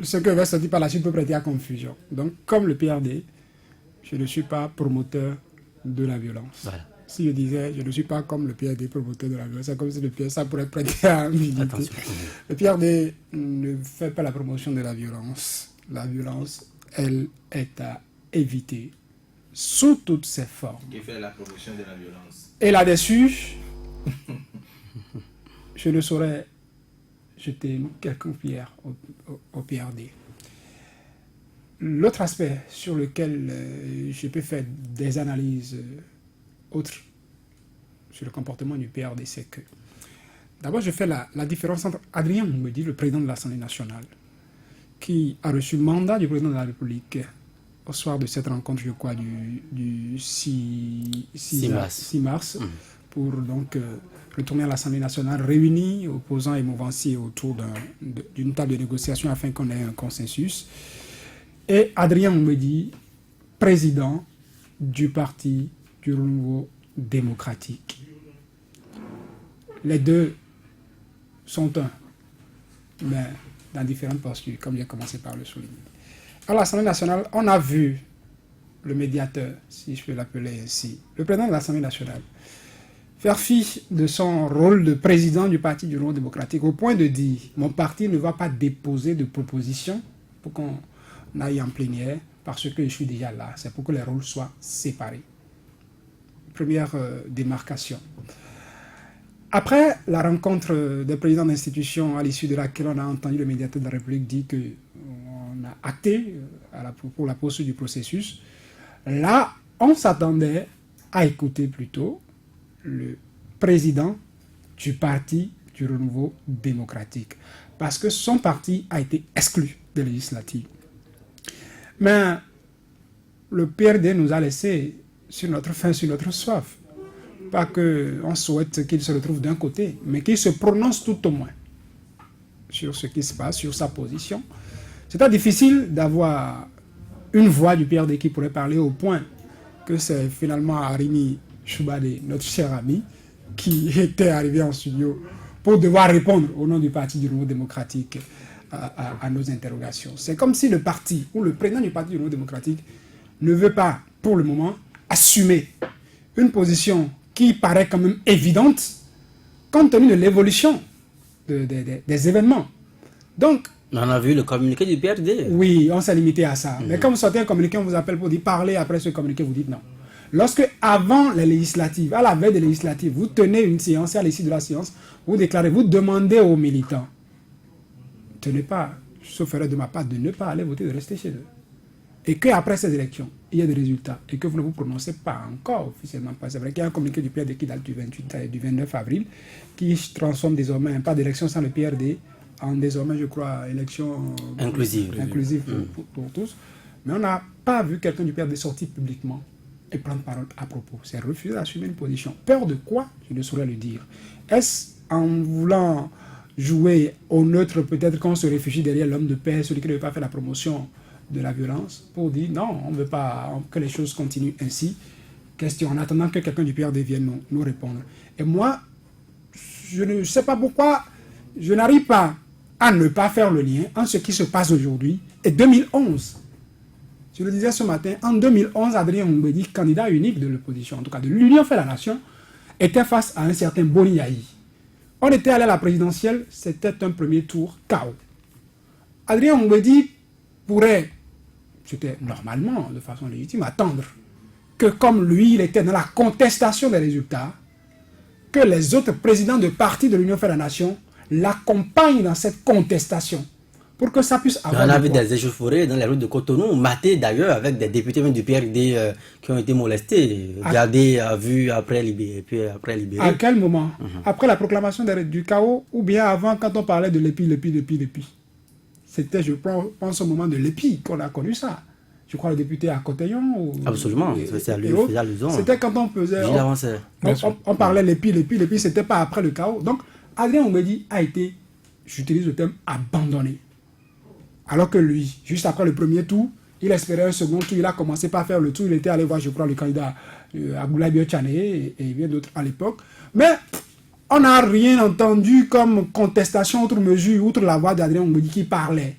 Speaker 4: Ce que va sortir par la suite peut prêter à confusion. Donc, comme le PRD, je ne suis pas promoteur de la violence. Voilà. Si je disais, je ne suis pas comme le PRD, promoteur de la violence, c'est comme si le PRD, ça pourrait prêter à ambiguïté. Le PRD ne fait pas la promotion de la violence. La violence, elle, est à éviter sous toutes ses formes.
Speaker 5: Qui fait la promotion de la violence.
Speaker 4: Et là-dessus, je ne saurais jeter quelconque pierre au PRD. L'autre aspect sur lequel je peux faire des analyses autres sur le comportement du PRD, c'est que d'abord je fais la différence entre Adrien Hongbeji, le président de l'Assemblée nationale, qui a reçu le mandat du président de la République au soir de cette rencontre, je crois, du 6 mars, pour donc retourner à l'Assemblée nationale, réunis, opposants et mouvanciers autour d'une table de négociation afin qu'on ait un consensus. Et Adrien Hongbeji, président du Parti du Renouveau démocratique. Les deux sont un, mais dans différentes postures, comme j'ai commencé par le souligner. À l'Assemblée nationale, on a vu le médiateur, si je peux l'appeler ainsi, le président de l'Assemblée nationale, faire fi de son rôle de président du Parti du Renouveau démocratique au point de dire « Mon parti ne va pas déposer de proposition pour qu'on aille en plénière parce que je suis déjà là. C'est pour que les rôles soient séparés. » Première démarcation. Après la rencontre des présidents d'institutions à l'issue de laquelle on a entendu le médiateur de la République dire qu'on a acté pour la poursuite du processus. Là, on s'attendait à écouter plutôt le président du parti du Renouveau démocratique, parce que son parti a été exclu des législatives. Mais le PRD nous a laissé sur notre faim, sur notre soif. Pas qu'on souhaite qu'il se retrouve d'un côté, mais qu'il se prononce tout au moins sur ce qui se passe, sur sa position. C'est pas difficile d'avoir une voix du PRD qui pourrait parler au point que c'est finalement Arimi Choubadé, notre cher ami, qui était arrivé en studio pour devoir répondre au nom du Parti du Renouveau démocratique à nos interrogations. C'est comme si le parti ou le président du Parti du Renouveau démocratique ne veut pas, pour le moment, assumer une position qui paraît quand même évidente compte tenu de l'évolution des événements. Donc,
Speaker 1: on a vu le communiqué du PRD.
Speaker 4: Oui, on s'est limité à ça. Mais quand vous sortez un communiqué, on vous appelle pour dire parler après ce communiqué, vous dites non. Lorsque, avant les législatives, à la veille des législatives, vous tenez une séance, et à l'issue de la séance, vous déclarez, vous demandez aux militants de ne pas, sauf erreur de ma part, de ne pas aller voter, de rester chez eux. Et qu'après ces élections, il y a des résultats et que vous ne vous prononcez pas encore officiellement. C'est vrai qu'il y a un communiqué du PRD qui date du 28 et du 29 avril qui transforme désormais pas d'élection sans le PRD en désormais, je crois, élection inclusive pour tous. Mais on n'a pas vu quelqu'un du PRD sortir publiquement et prendre parole à propos. C'est refuser d'assumer une position. Peur de quoi? Je ne saurais le dire. Est-ce en voulant jouer au neutre, peut-être qu'on se réfugie derrière l'homme de paix, celui qui ne veut pas faire la promotion de la violence, pour dire non, on ne veut pas que les choses continuent ainsi. Question, en attendant que quelqu'un du PRD vienne nous répondre. Et moi, je ne sais pas pourquoi, je n'arrive pas à ne pas faire le lien entre ce qui se passe aujourd'hui et 2011. Je le disais ce matin, en 2011, Adrien Mbedi, candidat unique de l'opposition, en tout cas de l'Union fait la nation, était face à un certain Boni Yahi. On était allé à la présidentielle, c'était un premier tour chaos. Adrien Mbedi pourrait, c'était normalement, de façon légitime, attendre que comme lui, il était dans la contestation des résultats, que les autres présidents de partis de l'Union fait la nation l'accompagnent dans cette contestation pour que ça puisse avoir...
Speaker 1: On a vu des échauffourées dans les routes de Cotonou, matés d'ailleurs avec des députés même du PRD qui ont été molestés, gardés à vue après libérés.
Speaker 4: À quel moment? Après la proclamation du chaos ou bien avant quand on parlait de l'épi? C'était, je pense, au moment de l'épi qu'on a connu ça. Je crois le député à Cotillon.
Speaker 1: Absolument, c'est à lui,
Speaker 4: c'était quand on faisait... On parlait l'épi, c'était pas après le chaos. Donc, Adrien Mbedi a été, j'utilise le terme, abandonné. Alors que lui, juste après le premier tour, il espérait un second tour, il a commencé par faire le tour, il était allé voir, je crois, le candidat Aboulaye Biochane et bien d'autres à l'époque. Mais on n'a rien entendu comme contestation, outre mesure, outre la voix d'Adrien Mbedi qui parlait.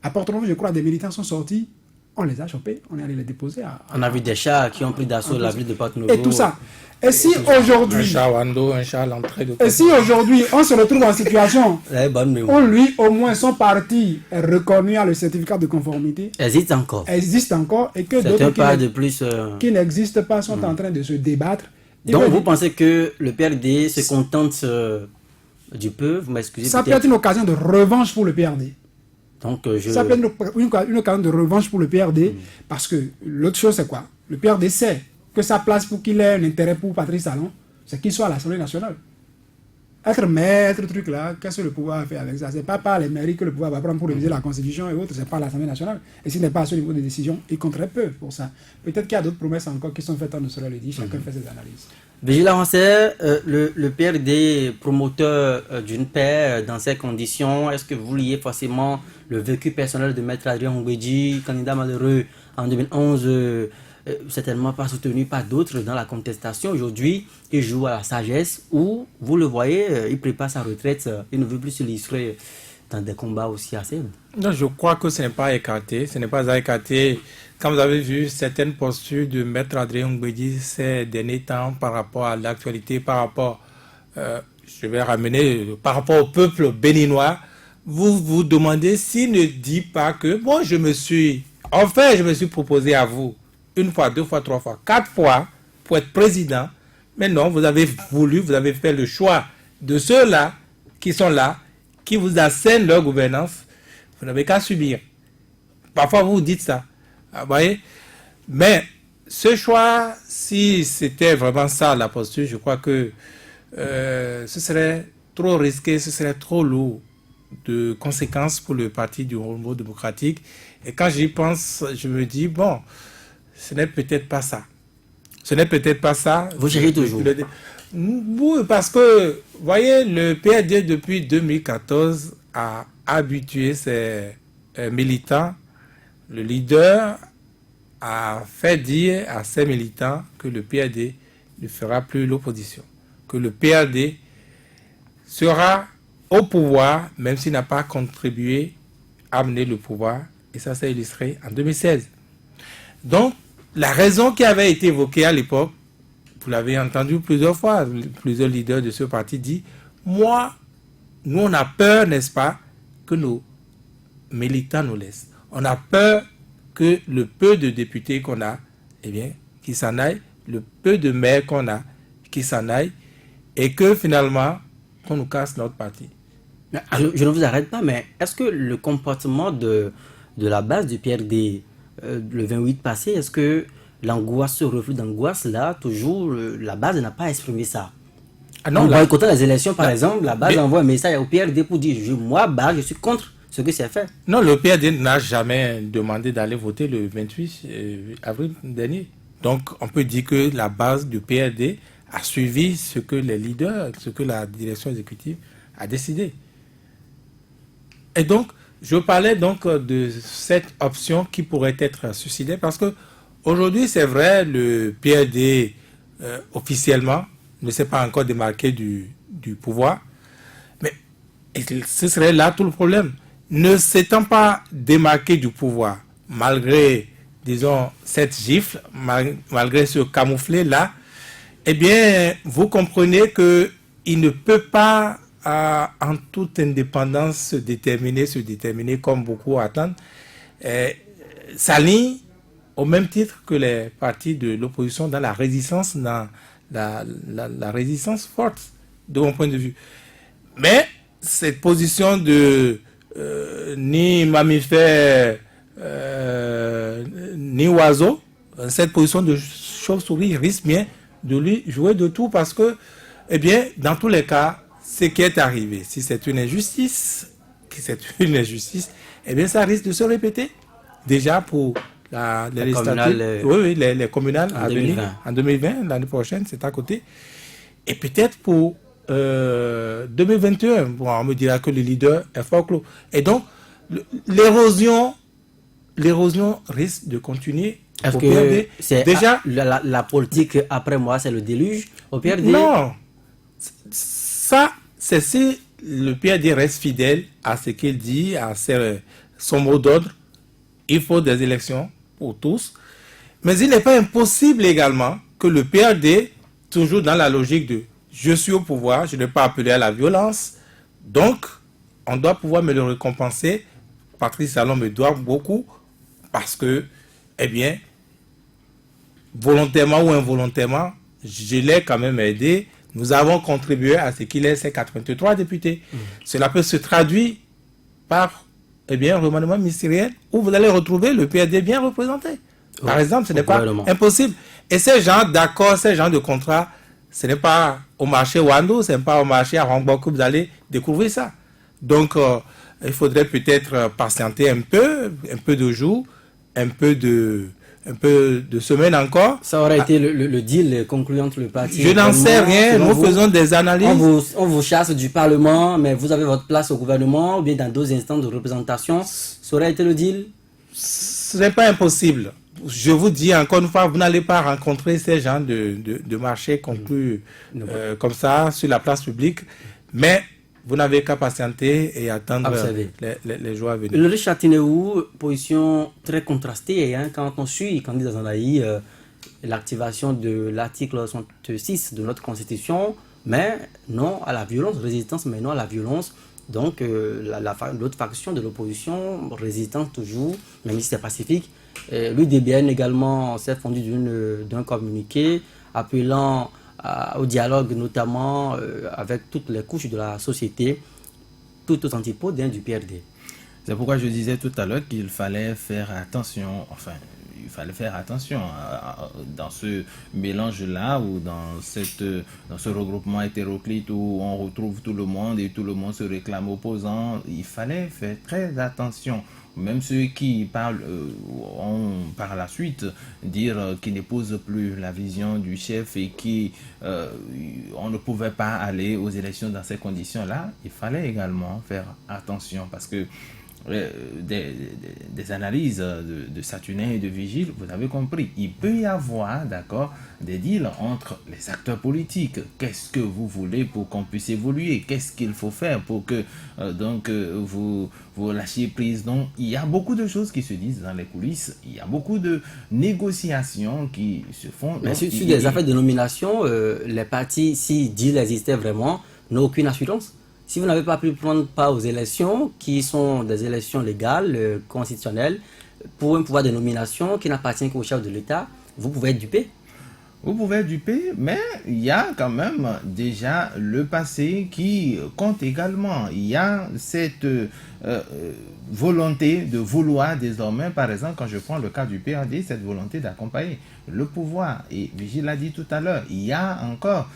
Speaker 4: À Porto-Novo, je crois, des militants sont sortis, on les a chopés, on est allé les déposer.
Speaker 1: On a vu des chats qui ont pris d'assaut la ville de Porto-Novo.
Speaker 4: Et tout ça. Et si aujourd'hui...
Speaker 3: Un chat Wando, un chat à l'entrée de...
Speaker 4: Et si aujourd'hui, on se retrouve en situation où lui, au moins, son parti est reconnu à le certificat de conformité.
Speaker 1: Existe encore.
Speaker 4: Et que d'autres qui n'existent pas sont en train de se débattre.
Speaker 1: Donc vous pensez que le PRD se contente du peu, vous m'excusez.
Speaker 4: Ça peut être une occasion de revanche pour le PRD.
Speaker 1: Donc,
Speaker 4: ça peut être une occasion de revanche pour le PRD, parce que l'autre chose c'est quoi? Le PRD sait que sa place pour qu'il ait un intérêt pour Patrice Talon, c'est qu'il soit à l'Assemblée nationale. Être maître, truc là, qu'est-ce que le pouvoir fait avec ça? C'est pas par les mairies que le pouvoir va prendre pour réviser la Constitution et autres, c'est pas l'Assemblée nationale. Et s'il n'est pas à ce niveau de décision, il compterait peu pour ça. Peut-être qu'il y a d'autres promesses encore qui sont faites, on ne saurait le dire, chacun fait ses analyses.
Speaker 1: Vigile Avancé, le PRD promoteur d'une paix dans ces conditions, est-ce que vous liez forcément le vécu personnel de Maître Adrien Mbedi, candidat malheureux en 2011, certainement pas soutenu par d'autres dans la contestation. Aujourd'hui, il joue à la sagesse ou, vous le voyez, il prépare sa retraite, il ne veut plus se livrer dans des combats aussi assez.
Speaker 3: Non, je crois que ce n'est pas écarté. Ce n'est pas à écarter. Quand vous avez vu certaines postures de Maître Adrien Mbedi ces derniers temps par rapport à l'actualité, par rapport, je vais ramener, par rapport au peuple béninois, vous vous demandez s'il ne dit pas que, bon, je me suis proposé à vous, 1 fois, 2 fois, 3 fois, 4 fois pour être président. Mais non, vous avez fait le choix de ceux-là qui sont là, qui vous assènent leur gouvernance. Vous n'avez qu'à subir. Parfois, vous dites ça. Vous voyez? Mais ce choix, si c'était vraiment ça la posture, je crois que ce serait trop risqué, ce serait trop lourd de conséquences pour le parti du Renouveau démocratique. Et quand j'y pense, je me dis, bon, ce n'est peut-être pas ça. Ce n'est peut-être pas ça.
Speaker 1: Vous gérez toujours.
Speaker 3: Oui, parce que, vous voyez, le PRD, depuis 2014, a habitué ses militants. Le leader a fait dire à ses militants que le PRD ne fera plus l'opposition, que le PRD sera au pouvoir, même s'il n'a pas contribué à amener le pouvoir, et ça s'est illustré en 2016. Donc, la raison qui avait été évoquée à l'époque, vous l'avez entendu plusieurs fois, plusieurs leaders de ce parti disent, nous on a peur, n'est-ce pas, que nos militants nous laissent. On a peur que le peu de députés qu'on a, eh bien, qu'ils s'en aillent, le peu de maires qu'on a, qu'ils s'en aillent, et que finalement, qu'on nous casse notre parti.
Speaker 1: Je ne vous arrête pas, mais est-ce que le comportement de la base du PRD le 28 passé, est-ce que l'angoisse, ce reflux d'angoisse, là, toujours, la base n'a pas exprimé ça? En boycottant les élections, par exemple, la base envoie un message au PRD pour dire, je suis contre ce que c'est fait.
Speaker 3: Non, le PRD n'a jamais demandé d'aller voter le 28 avril dernier. Donc, on peut dire que la base du PRD a suivi ce que les leaders, ce que la direction exécutive a décidé. Et donc, je parlais donc de cette option qui pourrait être suicidée parce que aujourd'hui, c'est vrai, le PRD officiellement ne s'est pas encore démarqué du pouvoir, mais ce serait là tout le problème. Ne s'étant pas démarqué du pouvoir, malgré, disons, cette gifle, malgré ce camouflet-là, eh bien, vous comprenez qu'il ne peut pas, en toute indépendance, se déterminer comme beaucoup attendent, s'aligne au même titre que les partis de l'opposition dans la résistance, dans la résistance forte, de mon point de vue. Mais cette position de ni mammifère, ni oiseau, cette position de chauve-souris risque bien de lui jouer de tout parce que, eh bien, dans tous les cas, ce qui est arrivé, si c'est une injustice, eh bien, ça risque de se répéter. Déjà pour les communales à venir en 2020, l'année prochaine, c'est à côté. Et peut-être pour 2021, bon, on me dira que le leader est fort clos. Et donc, l'érosion risque de continuer.
Speaker 1: Est-ce que c'est déjà la politique après moi, c'est le déluge au PRD?
Speaker 3: Non, ça, c'est si le PRD reste fidèle à ce qu'il dit, à son mot d'ordre. Il faut des élections pour tous. Mais il n'est pas impossible également que le PRD, toujours dans la logique de je suis au pouvoir, je n'ai pas appelé à la violence, donc on doit pouvoir me le récompenser. Patrice Talon me doit beaucoup parce que, eh bien, volontairement ou involontairement, je l'ai quand même aidé. Nous avons contribué à ce qu'il ait ses 83 députés. Cela peut se traduire par, eh bien, un remaniement ministériel où vous allez retrouver le PRD bien représenté. Par exemple, ce n'est pas impossible. Et ces gens d'accords, ces gens de contrats, ce n'est pas au marché Wando, ce n'est pas au marché à Rangbo que vous allez découvrir ça. Donc, il faudrait peut-être patienter un peu de jours, un peu de semaines encore.
Speaker 1: Ça aurait été le deal conclu entre le parti.
Speaker 3: Je n'en sais rien, nous faisons des analyses.
Speaker 1: On vous chasse du Parlement, mais vous avez votre place au gouvernement ou bien dans d'autres instances de représentation. Ça aurait été le deal?
Speaker 3: Ce n'est pas impossible. Je vous dis encore une fois, vous n'allez pas rencontrer ces gens de marché conclus comme ça sur la place publique, mais vous n'avez qu'à patienter et attendre les jours à venir.
Speaker 1: Le Châtineau, position très contrastée, hein, quand on suit candidat Zandaï, l'activation de l'article 66 de notre Constitution, mais non à la violence, résistance, mais non à la violence. Donc, l'autre faction de l'opposition, résistance toujours, même si c'est pacifique. L'UDBN également s'est fondu d'un communiqué appelant au dialogue, notamment avec toutes les couches de la société, toutes aux antipodes du PRD.
Speaker 5: C'est pourquoi je disais tout à l'heure qu'il fallait faire attention, dans ce mélange-là ou dans ce regroupement hétéroclite où on retrouve tout le monde et tout le monde se réclame opposant. Il fallait faire très attention. Même ceux qui parlent ont par la suite dire qu'ils n'épousent plus la vision du chef et qu'on ne pouvait pas aller aux élections dans ces conditions-là. Il fallait également faire attention parce que des analyses de Saturnin et de Vigile, vous avez compris, il peut y avoir, d'accord, des deals entre les acteurs politiques. Qu'est-ce que vous voulez pour qu'on puisse évoluer? Qu'est-ce qu'il faut faire pour que vous lâchiez prise? Donc, il y a beaucoup de choses qui se disent dans les coulisses. Il y a beaucoup de négociations qui se font.
Speaker 1: Mais sur des affaires de nomination, les partis, si deal existait vraiment, n'ont aucune assurance. Si vous n'avez pas pu prendre part aux élections, qui sont des élections légales, constitutionnelles, pour un pouvoir de nomination qui n'appartient qu'au chef de l'État, vous pouvez être dupé.
Speaker 5: Vous pouvez être dupé, mais il y a quand même déjà le passé qui compte également. Il y a cette volonté de vouloir désormais, par exemple, quand je prends le cas du PRD, cette volonté d'accompagner le pouvoir. Et Vigile l'a dit tout à l'heure, il y a encore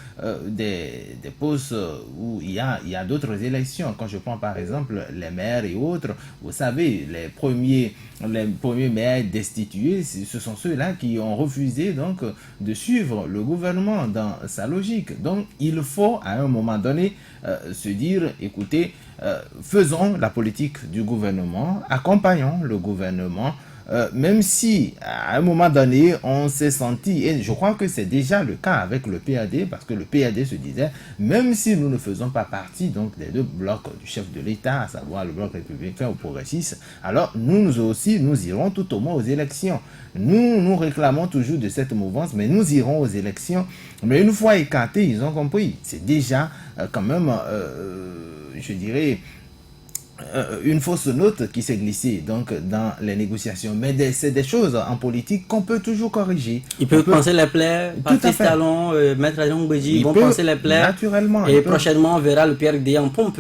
Speaker 5: des postes où il y a d'autres élections. Quand je prends par exemple les maires et autres, vous savez, les premiers maires destitués, ce sont ceux-là qui ont refusé donc de suivre le gouvernement dans sa logique. Donc il faut à un moment donné se dire, écoutez, faisons la politique du gouvernement, accompagnons le gouvernement, même si à un moment donné on s'est senti, et je crois que c'est déjà le cas avec le PAD, parce que le PAD se disait, même si nous ne faisons pas partie donc des deux blocs du chef de l'État, à savoir le bloc républicain ou progressiste, alors nous aussi nous irons tout au moins aux élections. Nous réclamons toujours de cette mouvance, mais nous irons aux élections. Mais une fois écartés, ils ont compris. C'est déjà quand même, je dirais, une fausse note qui s'est glissée donc dans les négociations. Mais c'est des choses en politique qu'on peut toujours corriger.
Speaker 1: Il peut penser les plaies, Patrice Talon, Maître Adjon Béji, vont penser les plaies.
Speaker 5: Naturellement.
Speaker 1: Et prochainement, on verra le PRD en pompe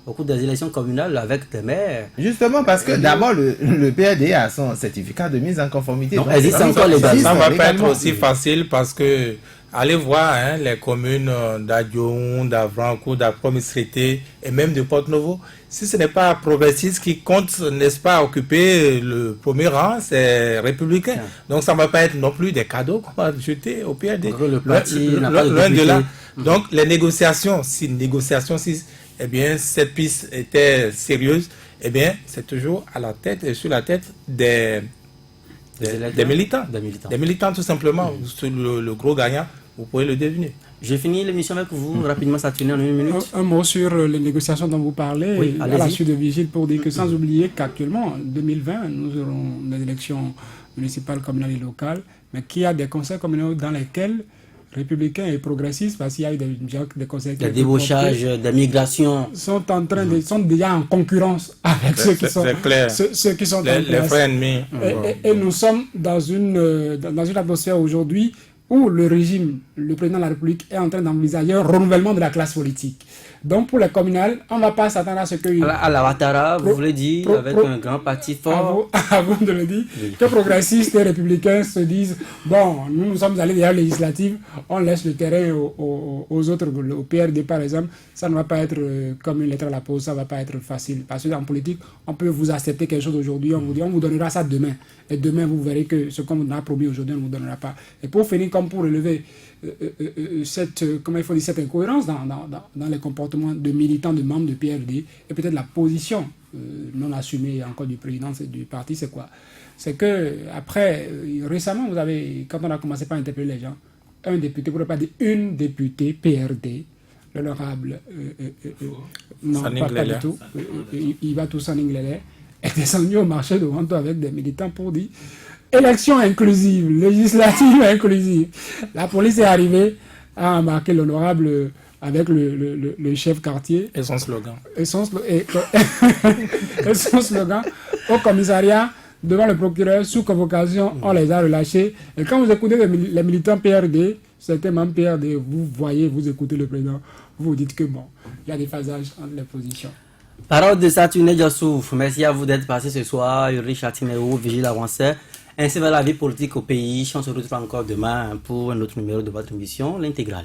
Speaker 1: au cours des élections communales avec des maires.
Speaker 5: Justement parce que d'abord le PRD a son certificat de mise en conformité.
Speaker 1: Donc existe encore les bases.
Speaker 3: Ça ne va pas être aussi facile parce que allez voir les communes d'Adjoun, d'Avrancourt, d'Apromis-Traité et même de Porte-Nouveau. Si ce n'est pas progressiste qui compte, n'est-ce pas, occuper le premier rang, c'est républicain. Donc ça ne va pas être non plus des cadeaux qu'on va jeter au PRD.
Speaker 1: Le parti n'a pas de
Speaker 3: loin de là.
Speaker 1: député.
Speaker 3: Donc les négociations, si eh bien, cette piste était sérieuse, eh bien, c'est toujours à la tête et sur la tête des militants. Des militants, tout simplement. Le gros gagnant, vous pouvez le deviner.
Speaker 1: J'ai fini l'émission avec vous, rapidement, ça tourne en une minute.
Speaker 4: Un mot sur les négociations dont vous parlez,
Speaker 1: oui,
Speaker 4: à la suite de Vigile, pour dire que sans oublier qu'actuellement, en 2020, nous aurons des élections municipales, communales et locales, mais qu'il y a des conseils communaux dans lesquels républicains et progressistes, parce qu'il y a eu des conseils
Speaker 1: des débauchages, des migrations
Speaker 4: sont déjà en concurrence avec ceux qui sont
Speaker 3: les frères ennemis.
Speaker 4: Et nous sommes dans une atmosphère aujourd'hui où le régime, le président de la République est en train d'envisager un renouvellement de la classe politique. Donc pour les communales, on ne va pas s'attendre à ce que...
Speaker 1: À la Ouattara, vous voulez dire, avec un grand parti fort.
Speaker 4: Avant de le dire, que progressistes et républicains se disent, bon, nous sommes allés derrière les législatives, on laisse le terrain aux autres, au PRD par exemple, ça ne va pas être comme une lettre à la poste, ça ne va pas être facile. Parce que en politique, on peut vous accepter quelque chose aujourd'hui, on vous dit, on vous donnera ça demain. Et demain, vous verrez que ce qu'on vous a promis aujourd'hui, on ne vous donnera pas. Et pour finir, comme pour relever cette incohérence dans les comportements de militants, de membres de PRD, et peut-être la position non assumée encore du président du parti, c'est quoi? C'est que après, récemment, quand on a commencé par interpeller les gens, un député, pour ne pas dire une députée PRD, l'honorable, non, pas du tout, il va tout en Inglés, est descendu au marché devant toi avec des militants pour dire élection inclusive, législative inclusive. La police est arrivée à embarquer l'honorable avec le chef quartier.
Speaker 3: Et son slogan.
Speaker 4: Et son slogan au commissariat devant le procureur sous convocation, on les a relâchés. Et quand vous écoutez les militants PRD, certains membres PRD, vous voyez, vous écoutez le président, vous vous dites que bon, il y a des phasages entre les positions.
Speaker 1: Parole de Saturne Diassouf, merci à vous d'être passé ce soir. Ulrich Chatinéo, Vigile Avanceur. Ainsi va la vie politique au pays. On se retrouve encore demain pour un autre numéro de votre émission, l'intégrale.